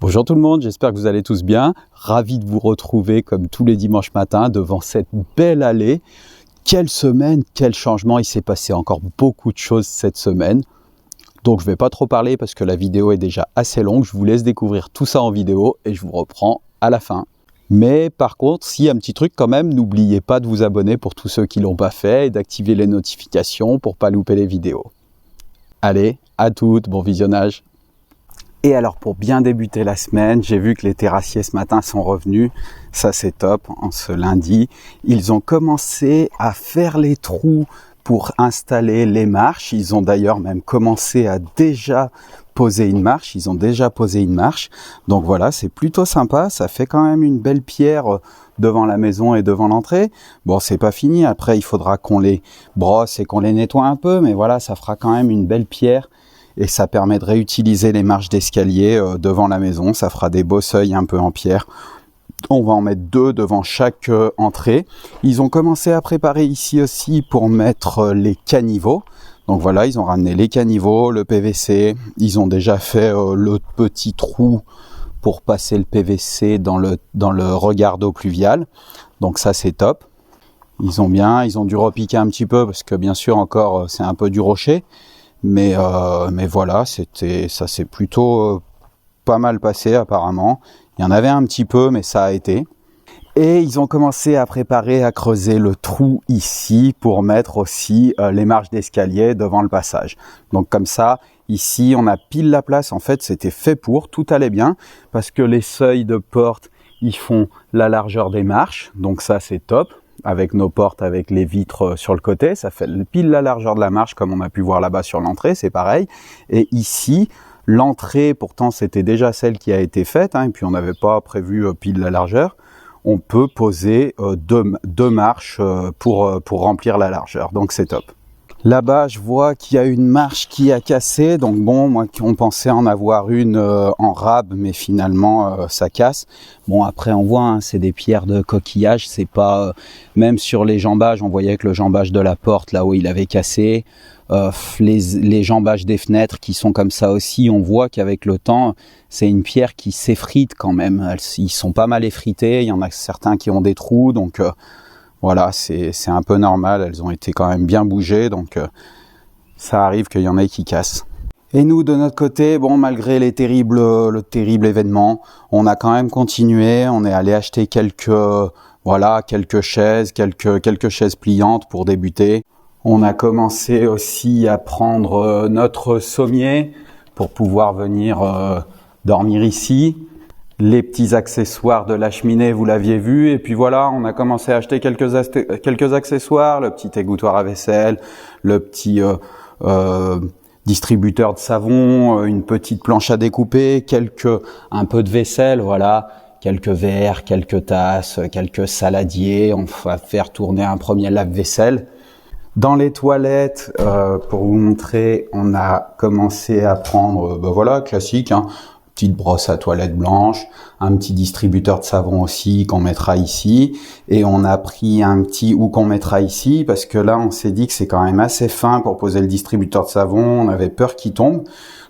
Bonjour tout le monde, j'espère que vous allez tous bien. Ravi de vous retrouver comme tous les dimanches matins devant cette belle allée. Quelle semaine, quel changement, il s'est passé encore beaucoup de choses cette semaine. Donc je ne vais pas trop parler parce que la vidéo est déjà assez longue. Je vous laisse découvrir tout ça en vidéo et je vous reprends à la fin. Mais par contre, si un petit truc quand même, n'oubliez pas de vous abonner pour tous ceux qui ne l'ont pas fait et d'activer les notifications pour ne pas louper les vidéos. Allez, à toutes, bon visionnage. Et alors pour bien débuter la semaine, j'ai vu que les terrassiers ce matin sont revenus, ça c'est top, en ce lundi. Ils ont commencé à faire les trous pour installer les marches, ils ont d'ailleurs même commencé à déjà poser une marche, donc voilà, c'est plutôt sympa, ça fait quand même une belle pierre devant la maison et devant l'entrée. Bon, c'est pas fini, après il faudra qu'on les brosse et qu'on les nettoie un peu, mais voilà, ça fera quand même une belle pierre. Et ça permet de réutiliser les marches d'escalier devant la maison. Ça fera des beaux seuils un peu en pierre. On va en mettre 2 devant chaque entrée. Ils ont commencé à préparer ici aussi pour mettre les caniveaux. Donc voilà, ils ont ramené les caniveaux, le PVC. Ils ont déjà fait le petit trou pour passer le PVC dans le regard d'eau pluviale. Donc ça, c'est top. Ils ont dû repiquer un petit peu parce que bien sûr encore, c'est un peu du rocher. Mais voilà, ça s'est plutôt pas mal passé apparemment. Il y en avait un petit peu, mais ça a été. Et ils ont commencé à préparer, à creuser le trou ici pour mettre aussi les marches d'escalier devant le passage. Donc comme ça, ici, on a pile la place. En fait, c'était fait pour, tout allait bien, parce que les seuils de porte, ils font la largeur des marches. Donc ça, c'est top. Avec nos portes, avec les vitres sur le côté, ça fait pile la largeur de la marche comme on a pu voir là-bas sur l'entrée, c'est pareil. Et ici, l'entrée, pourtant c'était déjà celle qui a été faite, et puis on n'avait pas prévu pile la largeur. On peut poser deux marches pour remplir la largeur, donc c'est top. Là-bas, je vois qu'il y a une marche qui a cassé, donc bon, moi on pensait en avoir une en rab, mais finalement ça casse. Bon, après on voit, c'est des pierres de coquillage, c'est pas même sur les jambages, on voyait que le jambage de la porte là où il avait cassé, les jambages des fenêtres qui sont comme ça aussi, on voit qu'avec le temps, c'est une pierre qui s'effrite quand même. Ils sont pas mal effrités, il y en a certains qui ont des trous, donc voilà, c'est un peu normal, elles ont été quand même bien bougées, donc ça arrive qu'il y en ait qui cassent. Et nous, de notre côté, bon, malgré le terrible événement, on a quand même continué, on est allé acheter quelques chaises, quelques chaises pliantes pour débuter. On a commencé aussi à prendre notre sommier pour pouvoir venir dormir ici. Les petits accessoires de la cheminée, vous l'aviez vu, et puis voilà, on a commencé à acheter quelques accessoires, le petit égouttoir à vaisselle, le petit distributeur de savon, une petite planche à découper, un peu de vaisselle, voilà, quelques verres, quelques tasses, quelques saladiers. On va faire tourner un premier lave-vaisselle. Dans les toilettes, pour vous montrer, on a commencé à prendre, classique, petite brosse à toilette blanche, un petit distributeur de savon aussi qu'on mettra ici, et on a pris un petit qu'on mettra ici, parce que là on s'est dit que c'est quand même assez fin pour poser le distributeur de savon, on avait peur qu'il tombe,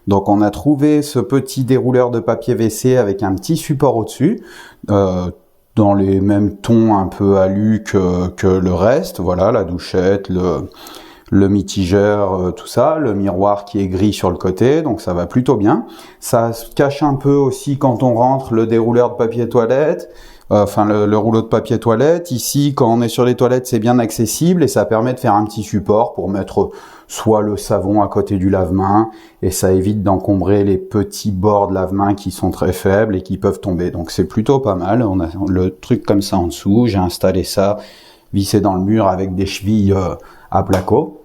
donc on a trouvé ce petit dérouleur de papier WC avec un petit support au-dessus, dans les mêmes tons un peu alu que le reste, voilà, la douchette, le mitigeur, tout ça, le miroir qui est gris sur le côté, donc ça va plutôt bien. Ça se cache un peu aussi quand on rentre le dérouleur de papier toilette, le rouleau de papier toilette. Ici, quand on est sur les toilettes, c'est bien accessible et ça permet de faire un petit support pour mettre soit le savon à côté du lave-main et ça évite d'encombrer les petits bords de lave-main qui sont très faibles et qui peuvent tomber. Donc c'est plutôt pas mal. On a le truc comme ça en dessous. J'ai installé ça vissé dans le mur avec des chevilles à placo.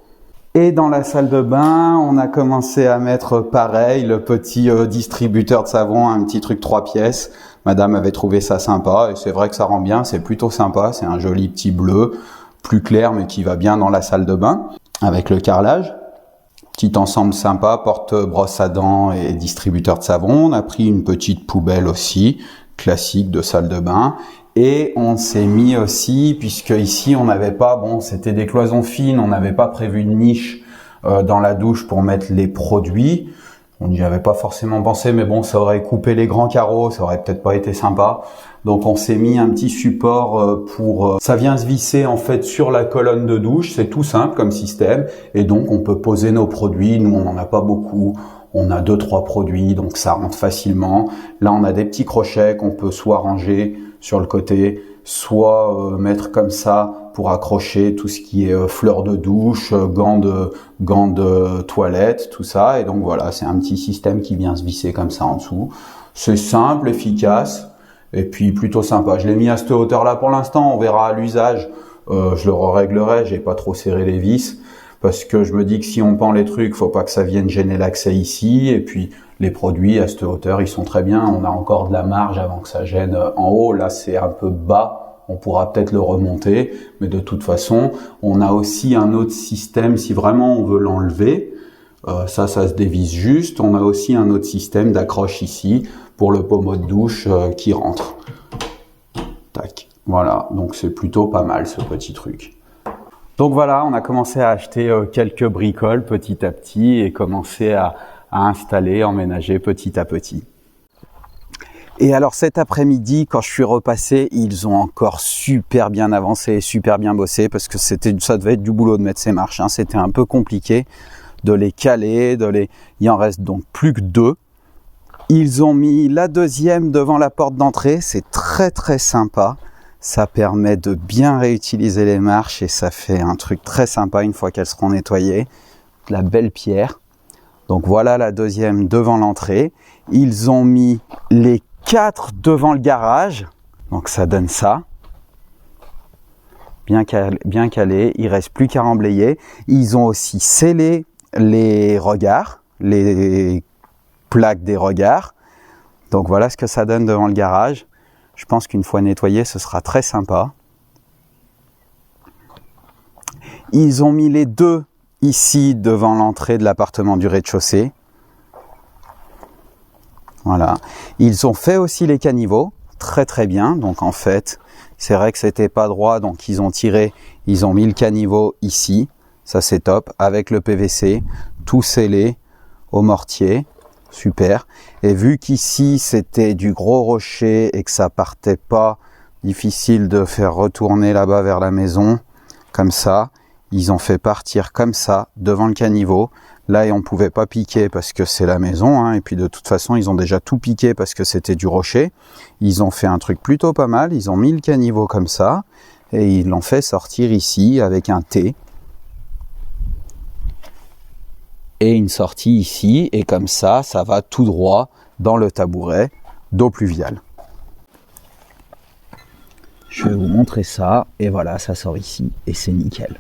Et dans la salle de bain, on a commencé à mettre pareil, le petit distributeur de savon, un petit truc 3 pièces. Madame avait trouvé ça sympa et c'est vrai que ça rend bien, c'est plutôt sympa. C'est un joli petit bleu, plus clair mais qui va bien dans la salle de bain avec le carrelage. Petit ensemble sympa, porte-brosse à dents et distributeur de savon. On a pris une petite poubelle aussi, classique de salle de bain. Et on s'est mis aussi, puisque ici on n'avait pas, c'était des cloisons fines, on n'avait pas prévu une niche dans la douche pour mettre les produits. On n'y avait pas forcément pensé, mais bon, ça aurait coupé les grands carreaux, ça aurait peut-être pas été sympa. Donc on s'est mis un petit support pour... Ça vient se visser en fait sur la colonne de douche, c'est tout simple comme système. Et donc on peut poser nos produits, nous on n'en a pas beaucoup, on a 2-3 produits, donc ça rentre facilement. Là on a des petits crochets qu'on peut soit ranger sur le côté, soit mettre comme ça pour accrocher tout ce qui est fleurs de douche, gants de toilette, tout ça. Et donc voilà, c'est un petit système qui vient se visser comme ça en dessous. C'est simple, efficace, et puis plutôt sympa. Je l'ai mis à cette hauteur-là pour l'instant, on verra à l'usage. Je le réglerai, j'ai pas trop serré les vis, parce que je me dis que si on pend les trucs, faut pas que ça vienne gêner l'accès ici. Et puis les produits à cette hauteur, ils sont très bien. On a encore de la marge avant que ça gêne en haut. Là, c'est un peu bas. On pourra peut-être le remonter, mais de toute façon, on a aussi un autre système si vraiment on veut l'enlever. Ça se dévisse juste. On a aussi un autre système d'accroche ici pour le pommeau de douche qui rentre. Tac. Voilà, donc c'est plutôt pas mal ce petit truc. Donc voilà, on a commencé à acheter quelques bricoles petit à petit et commencer à installer, emménager petit à petit. Et alors cet après-midi, quand je suis repassé, ils ont encore super bien avancé, super bien bossé, parce que ça devait être du boulot de mettre ces marches, hein. C'était un peu compliqué de les caler, il en reste donc plus que 2. Ils ont mis la deuxième devant la porte d'entrée, c'est très très sympa. Ça permet de bien réutiliser les marches et ça fait un truc très sympa une fois qu'elles seront nettoyées. La belle pierre. Donc voilà la deuxième devant l'entrée. Ils ont mis les 4 devant le garage, donc ça donne ça, bien calé, il reste plus qu'à remblayer. Ils ont aussi scellé les regards, les plaques des regards, donc voilà ce que ça donne devant le garage. Je pense qu'une fois nettoyé, ce sera très sympa. Ils ont mis les 2 ici devant l'entrée de l'appartement du rez-de-chaussée. Voilà. Ils ont fait aussi les caniveaux, très très bien. Donc en fait, c'est vrai que c'était pas droit, donc ils ont tiré, ils ont mis le caniveau ici. Ça c'est top, avec le PVC, tout scellé au mortier, super. Et vu qu'ici c'était du gros rocher et que ça partait pas, difficile de faire retourner là-bas vers la maison, comme ça, ils ont fait partir comme ça devant le caniveau. Là, on pouvait pas piquer parce que c'est la maison, hein, et puis de toute façon, ils ont déjà tout piqué parce que c'était du rocher. Ils ont fait un truc plutôt pas mal, ils ont mis le caniveau comme ça, et ils l'ont fait sortir ici avec un T. Et une sortie ici, et comme ça, ça va tout droit dans le tabouret d'eau pluviale. Je vais vous montrer ça, et voilà, ça sort ici, et c'est nickel.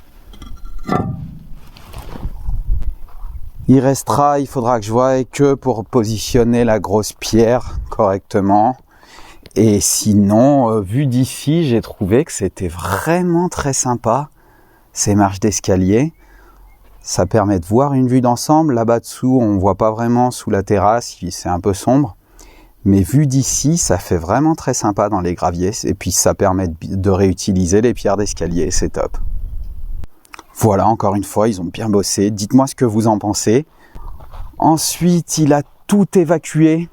Il faudra que je voie que pour positionner la grosse pierre correctement. Et sinon, vu d'ici, j'ai trouvé que c'était vraiment très sympa, ces marches d'escalier. Ça permet de voir une vue d'ensemble. Là-bas dessous, on ne voit pas vraiment sous la terrasse, c'est un peu sombre. Mais vu d'ici, ça fait vraiment très sympa dans les graviers. Et puis ça permet de réutiliser les pierres d'escalier, c'est top. Voilà, encore une fois, ils ont bien bossé. Dites-moi ce que vous en pensez. Ensuite, il a tout évacué.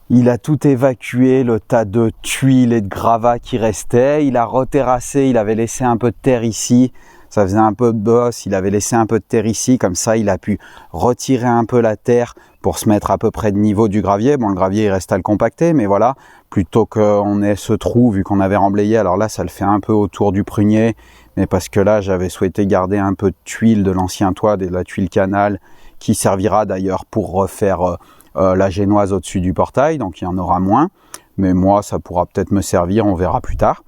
Il a tout évacué, le tas de tuiles et de gravats qui restaient. Il a reterrassé, il avait laissé un peu de terre ici. Ça faisait un peu de bosse, il avait laissé un peu de terre ici. Comme ça, il a pu retirer un peu la terre pour se mettre à peu près de niveau du gravier. Bon, le gravier, il reste à le compacter, mais voilà. Plutôt qu'on ait ce trou, vu qu'on avait remblayé, alors là, ça le fait un peu autour du prunier. Mais parce que là, j'avais souhaité garder un peu de tuile de l'ancien toit, de la tuile canal, qui servira d'ailleurs pour refaire la génoise au-dessus du portail, donc il y en aura moins. Mais moi, ça pourra peut-être me servir, on verra plus tard.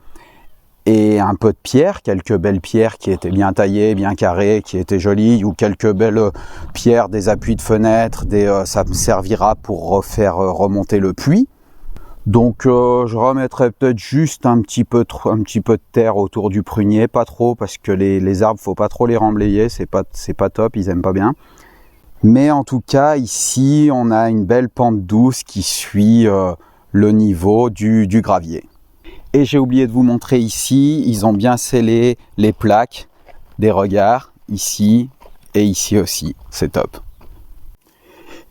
Et un peu de pierre, quelques belles pierres qui étaient bien taillées, bien carrées, qui étaient jolies, ou quelques belles pierres, des appuis de fenêtre, ça me servira pour refaire remonter le puits. Donc je remettrai peut-être juste un petit peu de terre autour du prunier, pas trop, parce que les arbres, faut pas trop les remblayer, c'est pas top, ils aiment pas bien. Mais en tout cas, ici, on a une belle pente douce qui suit le niveau du gravier. Et j'ai oublié de vous montrer ici, ils ont bien scellé les plaques des regards, ici et ici aussi, c'est top.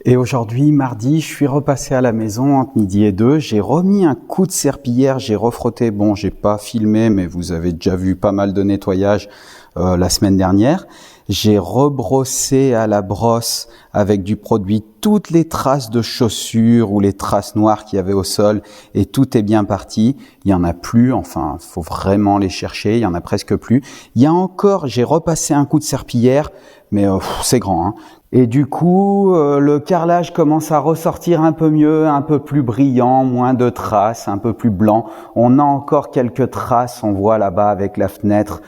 Et aujourd'hui, mardi, je suis repassé à la maison entre midi et 2. J'ai remis un coup de serpillière, j'ai refrotté. Bon, j'ai pas filmé, mais vous avez déjà vu pas mal de nettoyage la semaine dernière. J'ai rebrossé à la brosse avec du produit toutes les traces de chaussures ou les traces noires qu'il y avait au sol et tout est bien parti. Il y en a plus, enfin, faut vraiment les chercher, il y en a presque plus. Il y a encore, j'ai repassé un coup de serpillière, mais c'est grand, hein. Et du coup, le carrelage commence à ressortir un peu mieux, un peu plus brillant, moins de traces, un peu plus blanc. On a encore quelques traces, on voit là-bas avec la fenêtre,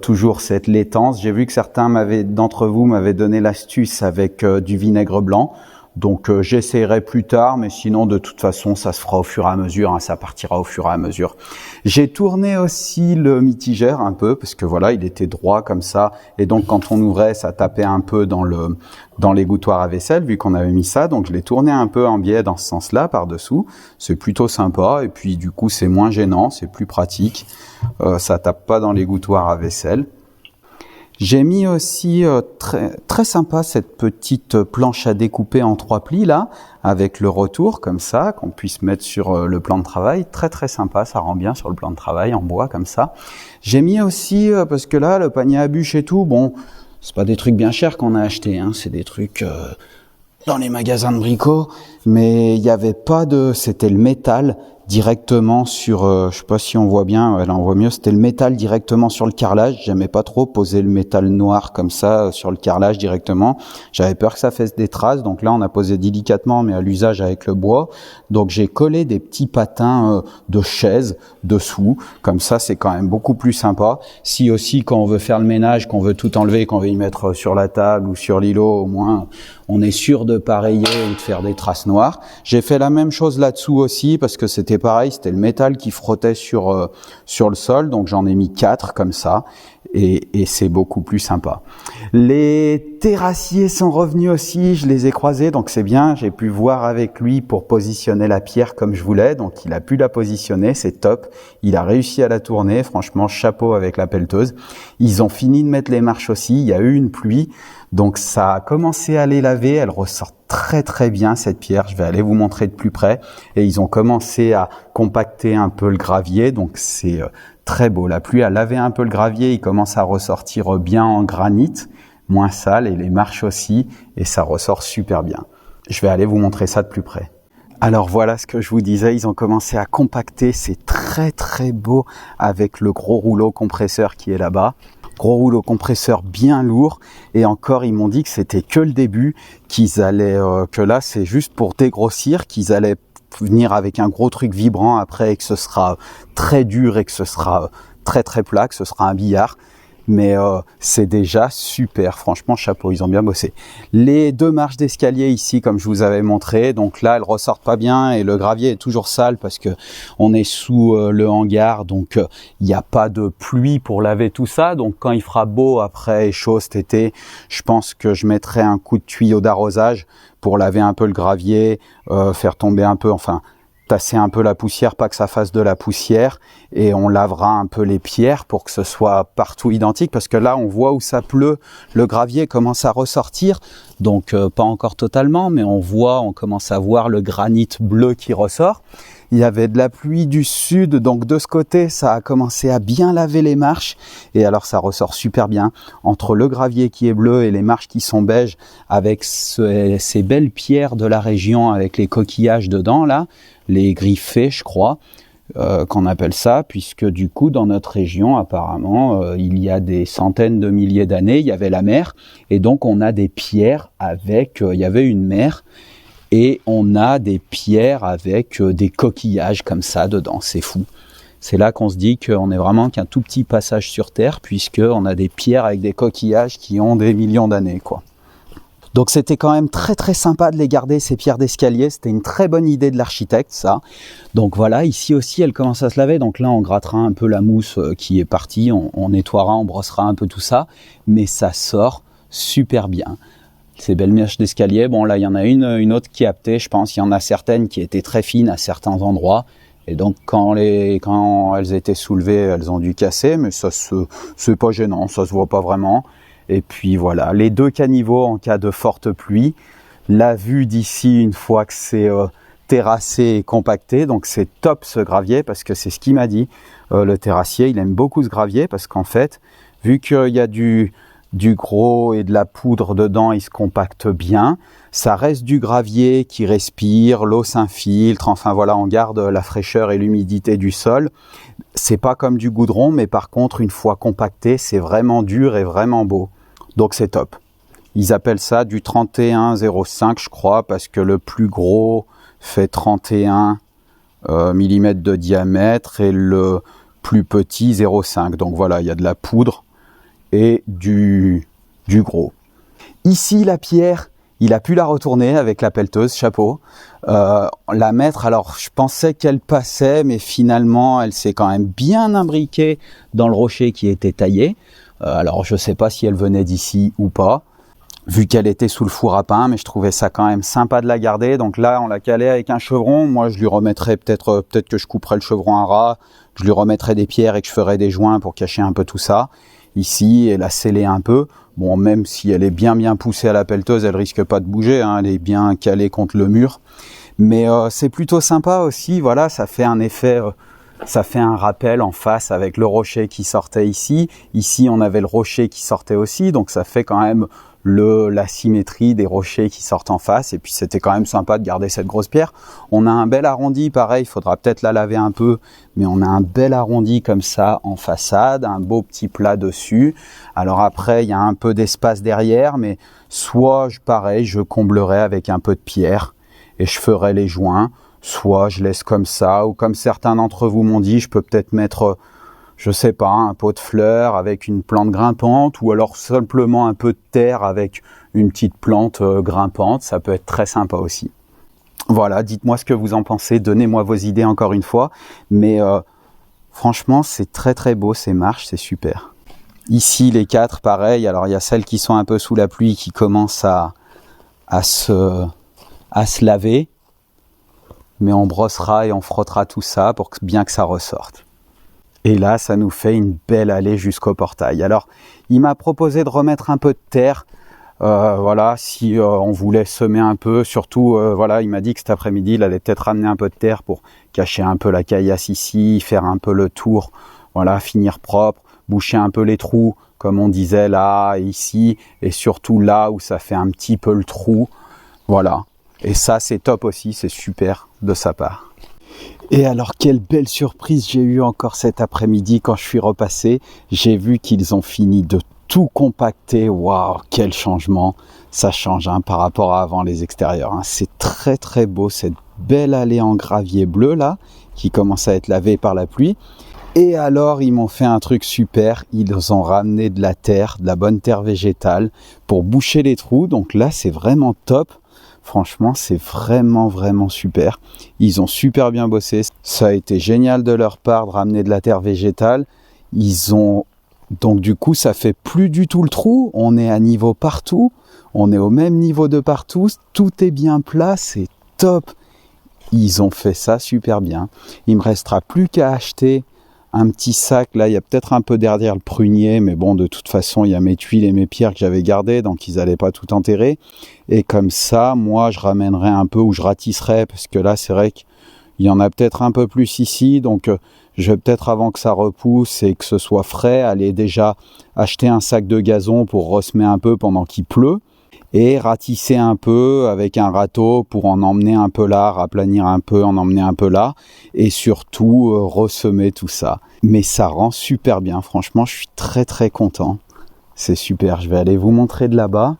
toujours cette laitance. J'ai vu que certains d'entre vous m'avaient donné l'astuce avec du vinaigre blanc. Donc j'essaierai plus tard, mais sinon de toute façon ça se fera au fur et à mesure, hein, ça partira au fur et à mesure. J'ai tourné aussi le mitigère un peu, parce que voilà, il était droit comme ça, et donc quand on ouvrait, ça tapait un peu dans l'égouttoir à vaisselle, vu qu'on avait mis ça, donc je l'ai tourné un peu en biais dans ce sens-là, par-dessous. C'est plutôt sympa, et puis du coup c'est moins gênant, c'est plus pratique, ça tape pas dans l'égouttoir à vaisselle. J'ai mis aussi très sympa cette petite planche à découper en 3 plis là, avec le retour comme ça, qu'on puisse mettre sur le plan de travail. Très sympa, ça rend bien sur le plan de travail en bois comme ça. J'ai mis aussi, parce que là, le panier à bûches et tout, bon, c'est pas des trucs bien chers qu'on a achetés, hein, c'est des trucs dans les magasins de brico, mais il y avait pas c'était le métal directement sur, je sais pas si on voit bien, là on voit mieux, c'était le métal directement sur le carrelage. J'aimais pas trop poser le métal noir comme ça sur le carrelage directement. J'avais peur que ça fasse des traces, donc là on a posé délicatement, mais à l'usage avec le bois. Donc j'ai collé des petits patins de chaise dessous, comme ça c'est quand même beaucoup plus sympa. Si aussi quand on veut faire le ménage, qu'on veut tout enlever, qu'on veut y mettre sur la table ou sur l'îlot, au moins on est sûr de pas rayer ou de faire des traces noires. J'ai fait la même chose là-dessous aussi, parce que c'était pareil, c'était le métal qui frottait sur le sol, donc j'en ai mis 4 comme ça, et c'est beaucoup plus sympa. Les terrassiers sont revenus aussi, je les ai croisés, donc c'est bien, j'ai pu voir avec lui pour positionner la pierre comme je voulais, donc il a pu la positionner, c'est top, il a réussi à la tourner, franchement chapeau avec la pelleteuse. Ils ont fini de mettre les marches aussi, il y a eu une pluie, donc ça a commencé à les laver, elle ressort très bien cette pierre, je vais aller vous montrer de plus près, et ils ont commencé à compacter un peu le gravier, donc c'est très beau. La pluie a lavé un peu le gravier, il commence à ressortir bien en granit, moins sale, et les marches aussi, et ça ressort super bien. Je vais aller vous montrer ça de plus près. Alors voilà ce que je vous disais, ils ont commencé à compacter, c'est très beau avec le gros rouleau compresseur qui est là-bas. Gros rouleau compresseur bien lourd, et encore ils m'ont dit que c'était que le début, qu'ils allaient, que là c'est juste pour dégrossir, qu'ils allaient venir avec un gros truc vibrant après, et que ce sera très dur et que ce sera très plat, que ce sera un billard. Mais c'est déjà super, franchement chapeau, ils ont bien bossé. Les 2 marches d'escalier ici, comme je vous avais montré, donc là elles ressortent pas bien et le gravier est toujours sale parce que on est sous le hangar, donc il n'y a pas de pluie pour laver tout ça. Donc quand il fera beau après et chaud cet été, je pense que je mettrai un coup de tuyau d'arrosage pour laver un peu le gravier, faire tomber un peu, enfin tasser un peu la poussière, pas que ça fasse de la poussière, et on lavera un peu les pierres pour que ce soit partout identique, parce que là on voit où ça pleut, le gravier commence à ressortir, donc pas encore totalement, mais on commence à voir le granit bleu qui ressort. Il y avait de la pluie du sud, donc de ce côté ça a commencé à bien laver les marches, et alors ça ressort super bien entre le gravier qui est bleu et les marches qui sont beiges, avec ces belles pierres de la région avec les coquillages dedans là, les griffés je crois qu'on appelle ça, puisque du coup dans notre région apparemment il y a des centaines de milliers d'années il y avait la mer, et donc on a des pierres avec, il y avait une mer, et on a des pierres avec des coquillages comme ça dedans, c'est fou. C'est là qu'on se dit qu'on est vraiment qu'un tout petit passage sur Terre, puisqu'on a des pierres avec des coquillages qui ont des millions d'années, quoi. Donc c'était quand même très sympa de les garder, ces pierres d'escalier, c'était une très bonne idée de l'architecte ça. Donc voilà, ici aussi elle commence à se laver, donc là on grattera un peu la mousse qui est partie, on nettoiera, on brossera un peu tout ça, mais ça sort super bien. Ces belles marches d'escalier, bon là il y en a une autre qui est aptée, je pense, il y en a certaines qui étaient très fines à certains endroits, et donc quand elles étaient soulevées, elles ont dû casser, mais ça c'est pas gênant, ça se voit pas vraiment. Et puis voilà, les 2 caniveaux en cas de forte pluie. la vue d'ici une fois que c'est terrassé et compacté, donc c'est top ce gravier parce que c'est ce qu'il m'a dit. Le terrassier, il aime beaucoup ce gravier parce qu'en fait, vu qu'il y a du gros et de la poudre dedans, il se compacte bien. Ça reste du gravier qui respire, l'eau s'infiltre, enfin voilà, on garde la fraîcheur et l'humidité du sol. C'est pas comme du goudron, mais par contre, une fois compacté, c'est vraiment dur et vraiment beau. Donc c'est top. Ils appellent ça du 31,05 je crois, parce que le plus gros fait 31 mm de diamètre et le plus petit 0,5. Donc voilà, il y a de la poudre et du gros. Ici, la pierre, il a pu la retourner avec la pelleteuse, chapeau. La mettre, alors je pensais qu'elle passait, mais finalement, elle s'est quand même bien imbriquée dans le rocher qui était taillé. Alors je sais pas si elle venait d'ici ou pas, vu qu'elle était sous le four à pain, mais je trouvais ça quand même sympa de la garder. Donc là, on l'a calée avec un chevron. Moi, je lui remettrais peut-être que je couperais le chevron à ras, je lui remettrais des pierres et que je ferais des joints pour cacher un peu tout ça. Ici, elle a scellé un peu. Bon, même si elle est bien poussée à la pelleteuse, elle risque pas de bouger, hein, elle est bien calée contre le mur. Mais c'est plutôt sympa aussi, voilà, ça fait un effet, ça fait un rappel en face avec le rocher qui sortait ici. Ici, on avait le rocher qui sortait aussi, donc ça fait quand même la symétrie des rochers qui sortent en face. Et puis c'était quand même sympa de garder cette grosse pierre. On a un bel arrondi, pareil, il faudra peut-être la laver un peu, mais on a un bel arrondi comme ça en façade, un beau petit plat dessus. Alors après, il y a un peu d'espace derrière, mais soit, pareil, je comblerai avec un peu de pierre et je ferai les joints, soit je laisse comme ça, ou comme certains d'entre vous m'ont dit, je peux peut-être mettre, je sais pas, un pot de fleurs avec une plante grimpante, ou alors simplement un peu de terre avec une petite plante grimpante, ça peut être très sympa aussi. Voilà, dites-moi ce que vous en pensez, donnez-moi vos idées encore une fois, mais franchement c'est très beau ces marches, c'est super. Ici les 4, pareil, alors il y a celles qui sont un peu sous la pluie qui commencent à se laver, mais on brossera et on frottera tout ça pour bien que ça ressorte. Et là, ça nous fait une belle allée jusqu'au portail. Alors, il m'a proposé de remettre un peu de terre, voilà, si on voulait semer un peu, surtout, voilà, il m'a dit que cet après-midi, il allait peut-être ramener un peu de terre pour cacher un peu la caillasse ici, faire un peu le tour, voilà, finir propre, boucher un peu les trous, comme on disait là, ici, et surtout là où ça fait un petit peu le trou, voilà. Et ça, c'est top aussi, c'est super de sa part. Et alors, quelle belle surprise j'ai eue encore cet après-midi quand je suis repassé. J'ai vu qu'ils ont fini de tout compacter. Waouh, quel changement. Ça change hein, par rapport à avant les extérieurs. Hein. C'est très beau, cette belle allée en gravier bleu là, qui commence à être lavée par la pluie. Et alors, ils m'ont fait un truc super. Ils ont ramené de la terre, de la bonne terre végétale pour boucher les trous. Donc là, c'est vraiment top. Franchement, c'est vraiment super. Ils ont super bien bossé. Ça a été génial de leur part de ramener de la terre végétale. Donc du coup, ça fait plus du tout le trou. On est à niveau partout. On est au même niveau de partout. Tout est bien plat. C'est top. Ils ont fait ça super bien. Il me restera plus qu'à acheter un petit sac. Là, il y a peut-être un peu derrière le prunier, mais bon, de toute façon, il y a mes tuiles et mes pierres que j'avais gardées, donc ils n'allaient pas tout enterrer. Et comme ça, moi, je ramènerai un peu ou je ratisserai, parce que là, c'est vrai qu'il y en a peut-être un peu plus ici, donc je vais peut-être, avant que ça repousse et que ce soit frais, aller déjà acheter un sac de gazon pour ressemer un peu pendant qu'il pleut, et ratisser un peu avec un râteau pour en emmener un peu là, raplanir un peu, en emmener un peu là, et surtout ressemer tout ça. Mais ça rend super bien, franchement, je suis très content. C'est super, je vais aller vous montrer de là-bas.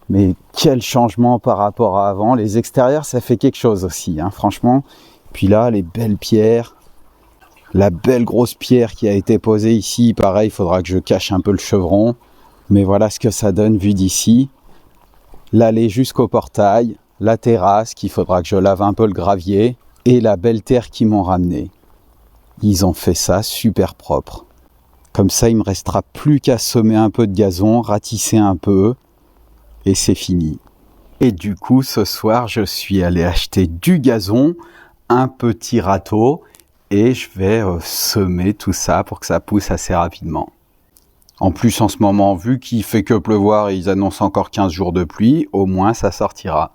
Mais quel changement par rapport à avant. Les extérieurs, ça fait quelque chose aussi, hein, franchement. Puis là, les belles pierres, la belle grosse pierre qui a été posée ici, pareil, il faudra que je cache un peu le chevron. Mais voilà ce que ça donne vu d'ici. L'allée jusqu'au portail, la terrasse, qu'il faudra que je lave un peu le gravier, et la belle terre qu'ils m'ont ramenée. Ils ont fait ça super propre. Comme ça, il me restera plus qu'à semer un peu de gazon, ratisser un peu, et c'est fini. Et du coup, ce soir, je suis allé acheter du gazon, un petit râteau, et je vais semer tout ça pour que ça pousse assez rapidement. En plus, en ce moment, vu qu'il fait que pleuvoir et ils annoncent encore 15 jours de pluie, au moins ça sortira.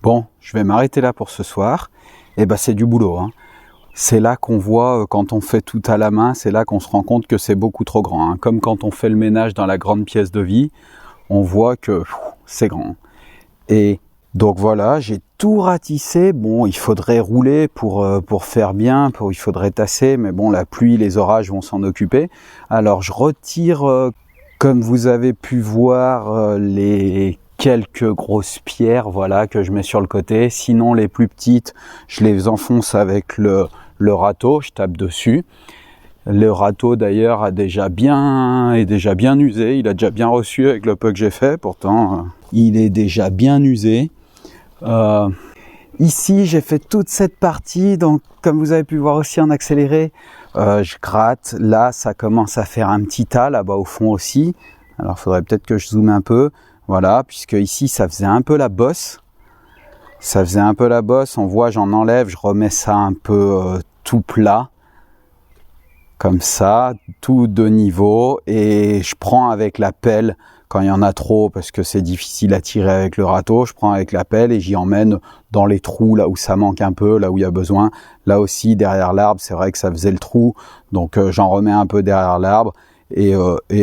Bon, je vais m'arrêter là pour ce soir. Et ben c'est du boulot, hein. C'est là qu'on voit, quand on fait tout à la main, c'est là qu'on se rend compte que c'est beaucoup trop grand, hein. Comme quand on fait le ménage dans la grande pièce de vie, on voit que c'est grand. Et donc voilà, j'ai tout ratissé. Bon, il faudrait rouler pour faire bien, il faudrait tasser, mais bon, la pluie, les orages vont s'en occuper. Alors je retire, comme vous avez pu voir, les quelques grosses pierres, voilà, que je mets sur le côté. Sinon, les plus petites, je les enfonce avec le râteau, je tape dessus. Le râteau d'ailleurs est déjà bien usé, il a déjà bien reçu avec le peu que j'ai fait, pourtant il est déjà bien usé. Ici j'ai fait toute cette partie, donc comme vous avez pu voir aussi en accéléré, je gratte, là ça commence à faire un petit tas là-bas au fond aussi, alors il faudrait peut-être que je zoome un peu, voilà, puisque ici ça faisait un peu la bosse, on voit j'en enlève, je remets ça un peu tout plat, comme ça, tout de niveau, et je prends avec la pelle quand il y en a trop, parce que c'est difficile à tirer avec le râteau, je prends avec la pelle et j'y emmène dans les trous, là où ça manque un peu, là où il y a besoin. Là aussi, derrière l'arbre, c'est vrai que ça faisait le trou, donc j'en remets un peu derrière l'arbre, et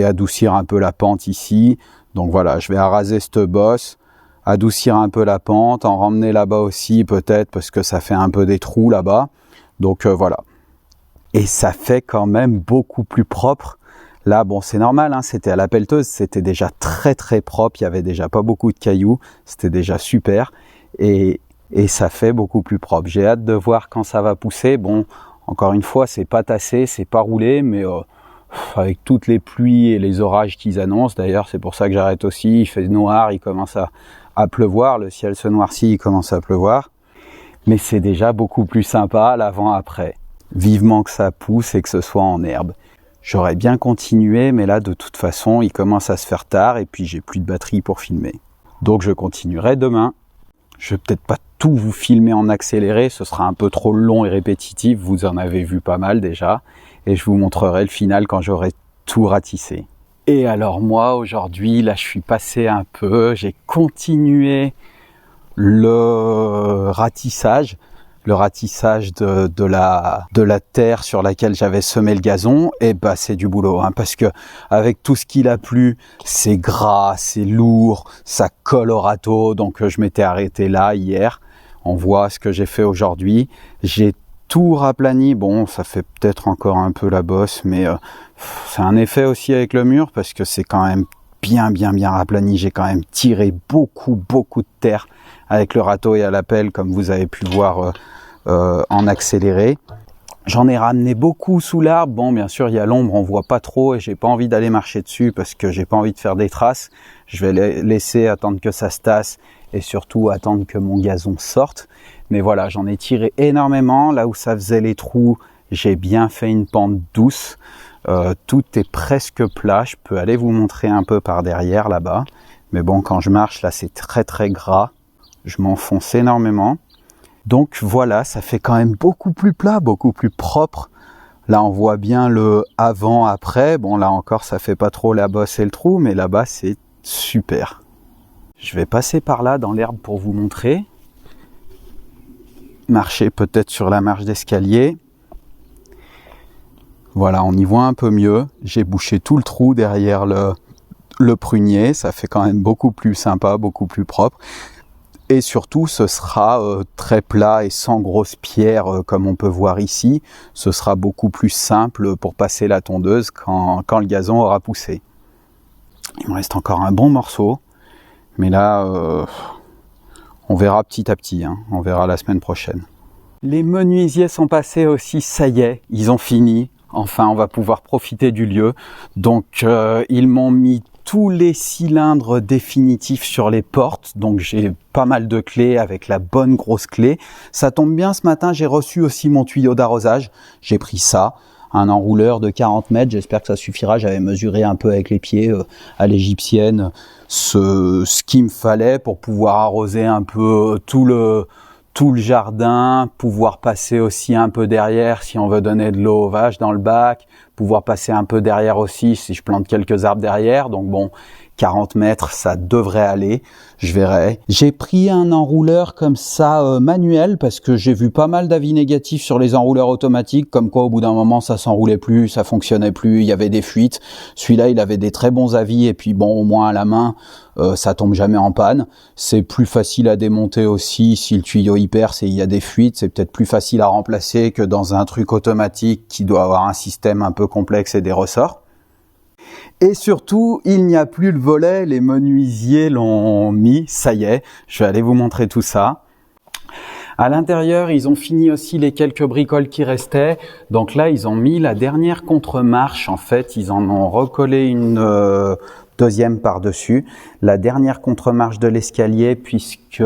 adoucir un peu la pente ici. Donc voilà, je vais araser cette bosse, adoucir un peu la pente, en ramener là-bas aussi peut-être, parce que ça fait un peu des trous là-bas. Donc voilà. Et ça fait quand même beaucoup plus propre. Là, bon, c'est normal, hein, c'était à la pelleteuse, c'était déjà très très propre, il y avait déjà pas beaucoup de cailloux, c'était déjà super, et ça fait beaucoup plus propre. J'ai hâte de voir quand ça va pousser. Bon, encore une fois, c'est pas tassé, c'est pas roulé, mais avec toutes les pluies et les orages qu'ils annoncent, d'ailleurs, c'est pour ça que j'arrête aussi, il fait noir, il commence à pleuvoir, le ciel se noircit, il commence à pleuvoir, mais c'est déjà beaucoup plus sympa l'avant-après. Vivement que ça pousse et que ce soit en herbe. J'aurais bien continué, mais là, de toute façon, il commence à se faire tard et puis j'ai plus de batterie pour filmer. Donc, je continuerai demain. Je vais peut-être pas tout vous filmer en accéléré, ce sera un peu trop long et répétitif, vous en avez vu pas mal déjà, et je vous montrerai le final quand j'aurai tout ratissé. Et alors moi, aujourd'hui, là, je suis passé un peu, j'ai continué le ratissage de la terre sur laquelle j'avais semé le gazon, et bah c'est du boulot, hein, parce que avec tout ce qu'il a plu, c'est gras, c'est lourd, ça colle au râteau, donc je m'étais arrêté là hier. On voit ce que j'ai fait aujourd'hui. J'ai tout raplani, bon ça fait peut-être encore un peu la bosse, mais c'est un effet aussi avec le mur, parce que c'est quand même bien raplani. J'ai quand même tiré beaucoup de terre avec le râteau et à la pelle, comme vous avez pu le voir en accéléré. J'en ai ramené beaucoup sous l'arbre. Bon, bien sûr, il y a l'ombre, on voit pas trop et j'ai pas envie d'aller marcher dessus parce que j'ai pas envie de faire des traces. Je vais laisser attendre que ça se tasse et surtout attendre que mon gazon sorte. Mais voilà, j'en ai tiré énormément. Là où ça faisait les trous, j'ai bien fait une pente douce. Tout est presque plat. Je peux aller vous montrer un peu par derrière là-bas. Mais bon, quand je marche, là, c'est très gras. Je m'enfonce énormément. Donc voilà, ça fait quand même beaucoup plus plat, beaucoup plus propre. Là, on voit bien le avant-après. Bon, là encore, ça fait pas trop la bosse et le trou, mais là-bas, c'est super. Je vais passer par là dans l'herbe pour vous montrer. Marcher peut-être sur la marche d'escalier. Voilà, on y voit un peu mieux. J'ai bouché tout le trou derrière le prunier. Ça fait quand même beaucoup plus sympa, beaucoup plus propre. Et surtout, ce sera très plat et sans grosses pierres comme on peut voir ici. Ce sera beaucoup plus simple pour passer la tondeuse quand le gazon aura poussé. Il me reste encore un bon morceau. Mais là, on verra petit à petit. Hein. On verra la semaine prochaine. Les menuisiers sont passés aussi, ça y est, ils ont fini. Enfin, on va pouvoir profiter du lieu. Donc, ils m'ont mis tous les cylindres définitifs sur les portes, donc j'ai pas mal de clés avec la bonne grosse clé. Ça tombe bien, ce matin j'ai reçu aussi mon tuyau d'arrosage, j'ai pris ça, un enrouleur de 40 mètres, j'espère que ça suffira. J'avais mesuré un peu avec les pieds à l'égyptienne ce qu'il me fallait pour pouvoir arroser un peu tout le jardin, pouvoir passer aussi un peu derrière si on veut donner de l'eau aux vaches dans le bac, pouvoir passer un peu derrière aussi si je plante quelques arbres derrière. Donc bon, 40 mètres, ça devrait aller, je verrai. J'ai pris un enrouleur comme ça manuel parce que j'ai vu pas mal d'avis négatifs sur les enrouleurs automatiques, comme quoi au bout d'un moment ça s'enroulait plus, ça fonctionnait plus, il y avait des fuites. Celui-là, il avait des très bons avis et puis bon, au moins à la main, ça tombe jamais en panne. C'est plus facile à démonter aussi si le tuyau y perce et il y a des fuites, c'est peut-être plus facile à remplacer que dans un truc automatique qui doit avoir un système un peu complexe et des ressorts. Et surtout, il n'y a plus le volet, les menuisiers l'ont mis, ça y est, je vais aller vous montrer tout ça. À l'intérieur, ils ont fini aussi les quelques bricoles qui restaient. Donc là, ils ont mis la dernière contre-marche. En fait, ils en ont recollé une deuxième par-dessus. La dernière contre-marche de l'escalier, puisque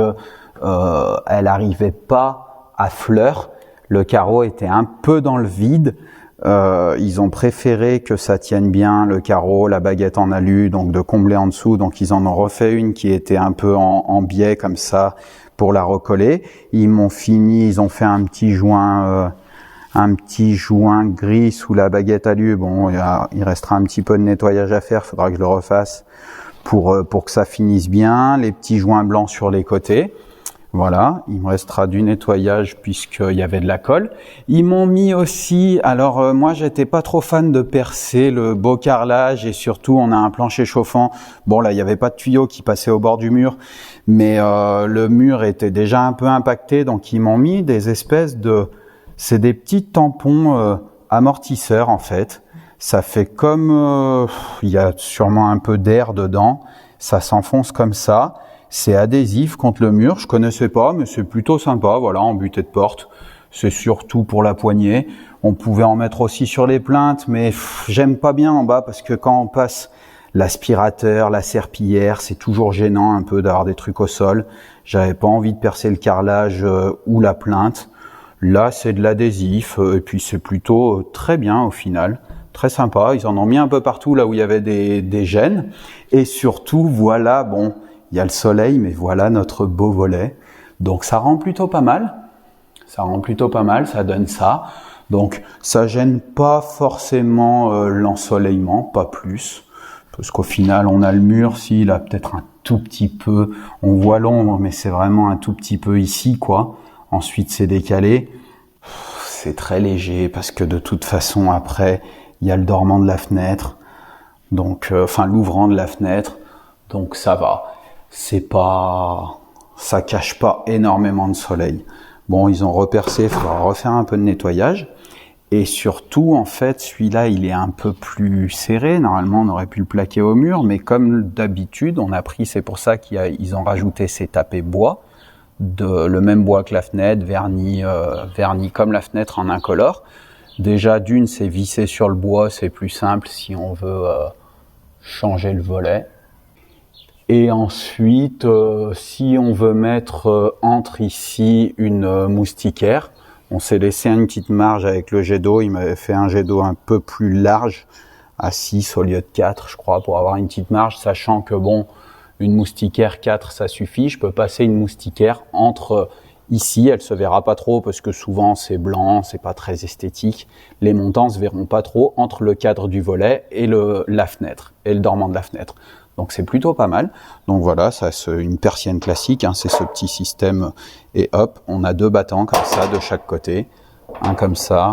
elle arrivait pas à fleur. Le carreau était un peu dans le vide. Ils ont préféré que ça tienne bien le carreau, la baguette en alu, donc de combler en dessous. Donc ils en ont refait une qui était un peu en biais comme ça pour la recoller. Ils ont fait un petit joint gris sous la baguette alu. Bon, il restera un petit peu de nettoyage à faire, faudra que je le refasse pour que ça finisse bien. Les petits joints blancs sur les côtés. Voilà, il me restera du nettoyage puisqu'il y avait de la colle. Ils m'ont mis aussi, alors moi j'étais pas trop fan de percer le beau carrelage et surtout on a un plancher chauffant. Bon là il n'y avait pas de tuyau qui passait au bord du mur, mais le mur était déjà un peu impacté, donc ils m'ont mis des espèces c'est des petits tampons amortisseurs en fait. Ça fait comme, il y a sûrement un peu d'air dedans, ça s'enfonce comme ça. C'est adhésif contre le mur, je connaissais pas, mais c'est plutôt sympa, voilà, en butée de porte. C'est surtout pour la poignée. On pouvait en mettre aussi sur les plinthes, mais j'aime pas bien en bas parce que quand on passe l'aspirateur, la serpillière, c'est toujours gênant un peu d'avoir des trucs au sol. J'avais pas envie de percer le carrelage ou la plinthe. Là, c'est de l'adhésif et puis c'est plutôt très bien au final. Très sympa, ils en ont mis un peu partout là où il y avait des gênes. Et surtout, voilà, bon, il y a le soleil, mais voilà notre beau volet. Donc ça rend plutôt pas mal. Ça donne ça. Donc ça gêne pas forcément l'ensoleillement, pas plus. Parce qu'au final, on a le mur, s'il a peut-être un tout petit peu, on voit l'ombre, mais c'est vraiment un tout petit peu ici, quoi. Ensuite, c'est décalé. C'est très léger, parce que de toute façon, après, il y a le dormant de la fenêtre. Donc, l'ouvrant de la fenêtre. Donc ça va. Ça cache pas énormément de soleil. Bon, ils ont repercé, il faudra refaire un peu de nettoyage. Et surtout, en fait, celui-là, il est un peu plus serré. Normalement, on aurait pu le plaquer au mur, mais comme d'habitude, c'est pour ça qu'ils ont rajouté ces tapés bois, le même bois que la fenêtre, verni comme la fenêtre en incolore. Déjà, c'est vissé sur le bois, c'est plus simple si on veut changer le volet. Et ensuite, si on veut mettre entre ici une moustiquaire, on s'est laissé une petite marge avec le jet d'eau. Il m'avait fait un jet d'eau un peu plus large, à 6 au lieu de 4, je crois, pour avoir une petite marge, sachant que bon, une moustiquaire 4, ça suffit. Je peux passer une moustiquaire entre ici, elle se verra pas trop parce que souvent c'est blanc, c'est pas très esthétique. Les montants se verront pas trop entre le cadre du volet et la fenêtre, et le dormant de la fenêtre. Donc c'est plutôt pas mal. Donc voilà, ça c'est une persienne classique, hein, c'est ce petit système. Et hop, on a 2 battants comme ça de chaque côté. Un comme ça.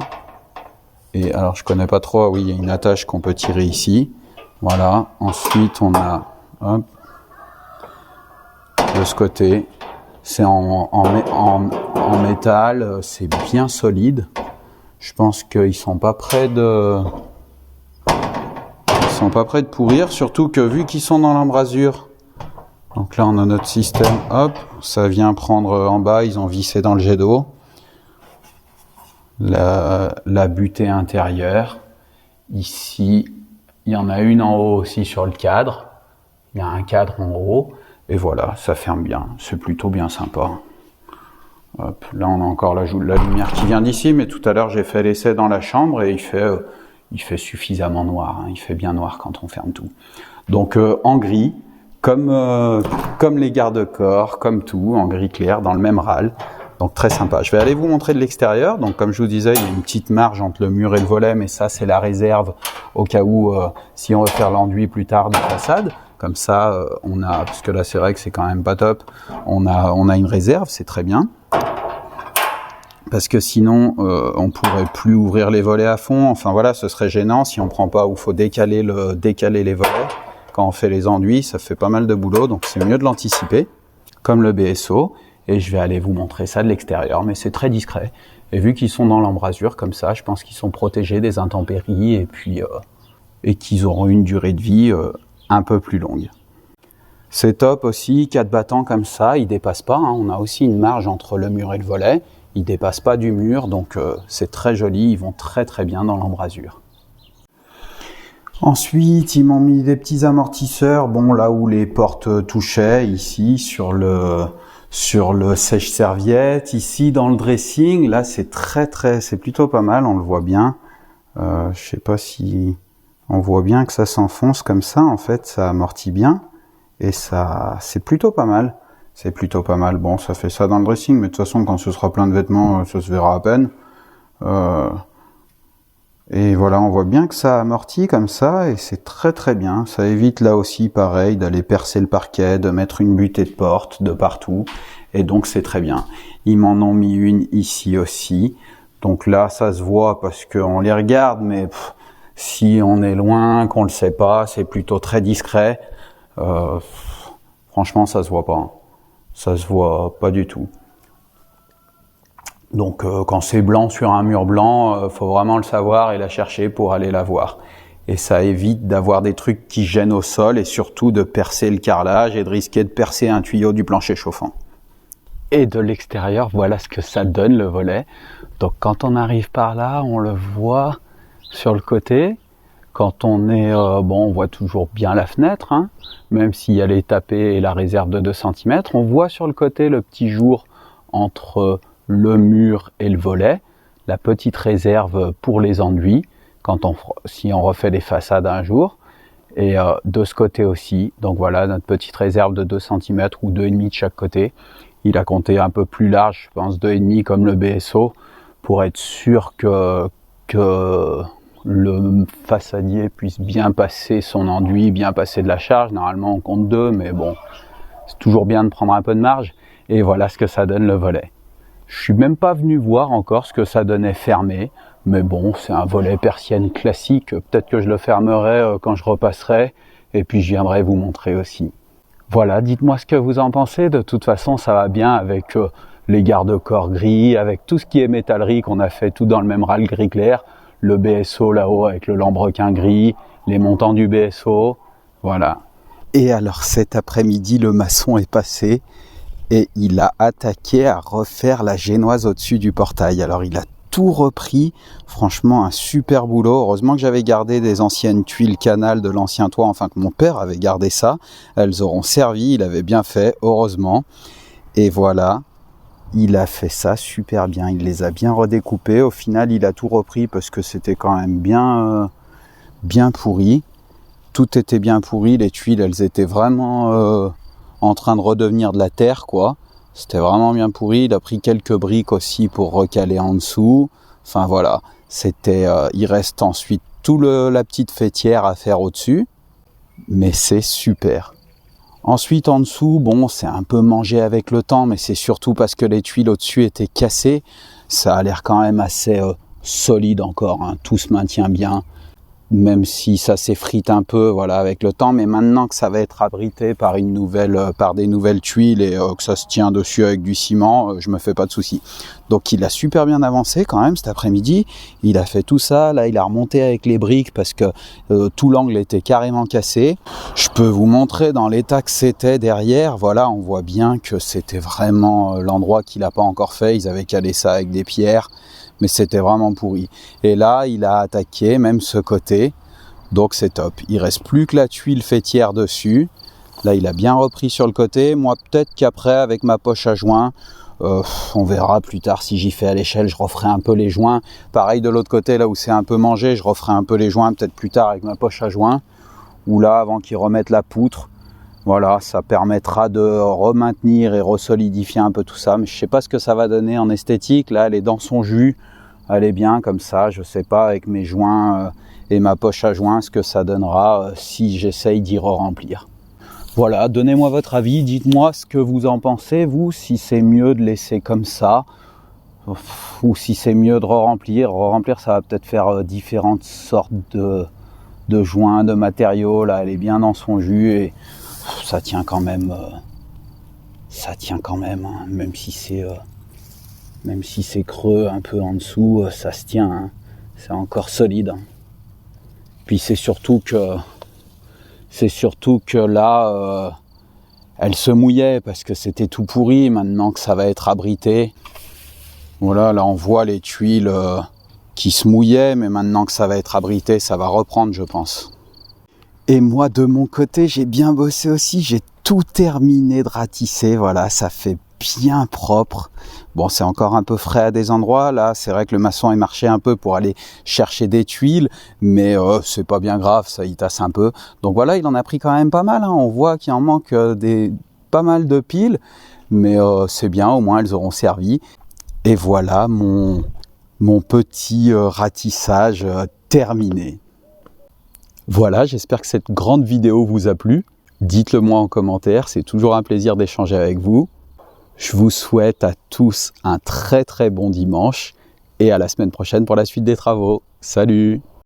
Et alors je connais pas trop, oui, il y a une attache qu'on peut tirer ici. Voilà, ensuite on a hop, de ce côté. C'est en métal, c'est bien solide. Je pense qu'ils sont pas près de pourrir, surtout que vu qu'ils sont dans l'embrasure. Donc là on a notre système, hop, ça vient prendre en bas, ils ont vissé dans le jet d'eau. La butée intérieure. Ici, il y en a une en haut aussi sur le cadre. Il y a un cadre en haut. Et voilà, ça ferme bien. C'est plutôt bien sympa. Hop, là, on a encore la lumière qui vient d'ici, mais tout à l'heure, j'ai fait l'essai dans la chambre et il fait suffisamment noir. Hein. Il fait bien noir quand on ferme tout. Donc, en gris, comme les garde-corps, comme tout, en gris clair, dans le même râle. Donc très sympa. Je vais aller vous montrer de l'extérieur. Donc comme je vous disais, il y a une petite marge entre le mur et le volet, mais ça c'est la réserve au cas où si on veut faire l'enduit plus tard de façade. Comme ça, on a, parce que là c'est vrai que c'est quand même pas top, on a une réserve, c'est très bien. Parce que sinon, on pourrait plus ouvrir les volets à fond. Enfin voilà, ce serait gênant si on prend pas, ou faut décaler les volets. Quand on fait les enduits, ça fait pas mal de boulot, donc c'est mieux de l'anticiper, comme le BSO. Et je vais aller vous montrer ça de l'extérieur, mais c'est très discret. Et vu qu'ils sont dans l'embrasure comme ça, je pense qu'ils sont protégés des intempéries et puis et qu'ils auront une durée de vie un peu plus longue. C'est top aussi, 4 battants comme ça, ils dépassent pas. Hein. On a aussi une marge entre le mur et le volet. Ils dépassent pas du mur, donc c'est très joli. Ils vont très très bien dans l'embrasure. Ensuite, ils m'ont mis des petits amortisseurs. Bon, là où les portes touchaient, ici sur le sèche-serviette, ici dans le dressing, là c'est c'est plutôt pas mal, on le voit bien. Je sais pas si on voit bien que ça s'enfonce comme ça, en fait ça amortit bien et ça c'est plutôt pas mal. C'est plutôt pas mal. Bon, ça fait ça dans le dressing, mais de toute façon quand ce sera plein de vêtements, ça se verra à peine. Et voilà, on voit bien que ça amortit comme ça et c'est très très bien. Ça évite là aussi pareil d'aller percer le parquet, de mettre une butée de porte de partout. Et donc c'est très bien. Ils m'en ont mis une ici aussi. Donc là ça se voit parce qu'on les regarde, mais si on est loin, qu'on le sait pas, c'est plutôt très discret. Franchement ça se voit pas. Hein. Ça se voit pas du tout. Donc quand c'est blanc sur un mur blanc, faut vraiment le savoir et la chercher pour aller la voir. Et ça évite d'avoir des trucs qui gênent au sol et surtout de percer le carrelage et de risquer de percer un tuyau du plancher chauffant. Et de l'extérieur, voilà ce que ça donne le volet. Donc quand on arrive par là, on le voit sur le côté. Quand on est, on voit toujours bien la fenêtre, hein, même s'il y a les tapés et la réserve de 2 cm. On voit sur le côté le petit jour entre le mur et le volet, la petite réserve pour les enduits, si on refait les façades un jour, et de ce côté aussi. Donc voilà notre petite réserve de 2 cm ou 2,5 de chaque côté. Il a compté un peu plus large, je pense 2,5 comme le BSO, pour être sûr que le façadier puisse bien passer son enduit, bien passer de la charge. Normalement on compte 2, mais bon, c'est toujours bien de prendre un peu de marge. Et voilà ce que ça donne le volet. Je suis même pas venu voir encore ce que ça donnait fermé, mais bon, c'est un volet persienne classique. Peut-être que je le fermerai quand je repasserai, et puis je viendrai vous montrer aussi. Voilà, dites-moi ce que vous en pensez. De toute façon, ça va bien avec les garde-corps gris, avec tout ce qui est métallerie qu'on a fait tout dans le même râle gris clair, le BSO là-haut avec le lambrequin gris, les montants du BSO, voilà. Et alors cet après-midi, le maçon est passé et il a attaqué à refaire la génoise au-dessus du portail. Alors il a tout repris, franchement un super boulot. Heureusement que j'avais gardé des anciennes tuiles canal de l'ancien toit, enfin que mon père avait gardé ça. Elles auront servi, il avait bien fait, heureusement. Et voilà, il a fait ça super bien, il les a bien redécoupés. Au final, il a tout repris parce que c'était quand même bien pourri. Tout était bien pourri, les tuiles, elles étaient vraiment en train de redevenir de la terre, quoi. C'était vraiment bien pourri. Il a pris quelques briques aussi pour recaler en dessous. Enfin voilà, il reste ensuite la petite faîtière à faire au-dessus, mais c'est super. Ensuite en dessous, bon, c'est un peu mangé avec le temps, mais c'est surtout parce que les tuiles au-dessus étaient cassées. Ça a l'air quand même assez solide encore, hein. Tout se maintient bien. Même si ça s'effrite un peu, voilà, avec le temps, mais maintenant que ça va être abrité par des nouvelles tuiles et que ça se tient dessus avec du ciment, je me fais pas de soucis. Donc il a super bien avancé quand même cet après-midi. Il a fait tout ça, là il a remonté avec les briques parce que tout l'angle était carrément cassé. Je peux vous montrer dans l'état que c'était derrière. Voilà, on voit bien que c'était vraiment l'endroit qu'il a pas encore fait. Ils avaient calé ça avec des pierres. Mais c'était vraiment pourri. Et là, il a attaqué même ce côté, donc c'est top. Il reste plus que la tuile faîtière dessus. Là, il a bien repris sur le côté. Moi, peut-être qu'après, avec ma poche à joint, on verra plus tard si j'y fais à l'échelle, je referai un peu les joints. Pareil de l'autre côté, là où c'est un peu mangé, je referai un peu les joints, peut-être plus tard avec ma poche à joint. Ou là, avant qu'ils remettent la poutre, Voilà, ça permettra de remaintenir et resolidifier un peu tout ça. Mais je ne sais pas ce que ça va donner en esthétique. Là, elle est dans son jus. Elle est bien comme ça. Je ne sais pas avec mes joints et ma poche à joints ce que ça donnera si j'essaye d'y remplir. Voilà, donnez-moi votre avis. Dites-moi ce que vous en pensez, vous, si c'est mieux de laisser comme ça ou si c'est mieux de remplir. Remplir, ça va peut-être faire différentes sortes de joints, de matériaux. Là, elle est bien dans son jus et ça tient quand même, hein, même si c'est creux un peu en dessous, ça se tient, hein, c'est encore solide. Hein. Puis c'est surtout que là, elle se mouillait parce que c'était tout pourri. Maintenant que ça va être abrité, voilà, là on voit les tuiles qui se mouillaient, mais maintenant que ça va être abrité, ça va reprendre, je pense. Et moi, de mon côté, j'ai bien bossé aussi. J'ai tout terminé de ratisser. Voilà, ça fait bien propre. Bon, c'est encore un peu frais à des endroits. Là, c'est vrai que le maçon est marché un peu pour aller chercher des tuiles, mais c'est pas bien grave, ça y tasse un peu. Donc voilà, il en a pris quand même pas mal. Hein. On voit qu'il en manque pas mal de piles, mais c'est bien, au moins elles auront servi. Et voilà mon petit ratissage terminé. Voilà, j'espère que cette grande vidéo vous a plu. Dites-le moi en commentaire, c'est toujours un plaisir d'échanger avec vous. Je vous souhaite à tous un très très bon dimanche et à la semaine prochaine pour la suite des travaux. Salut!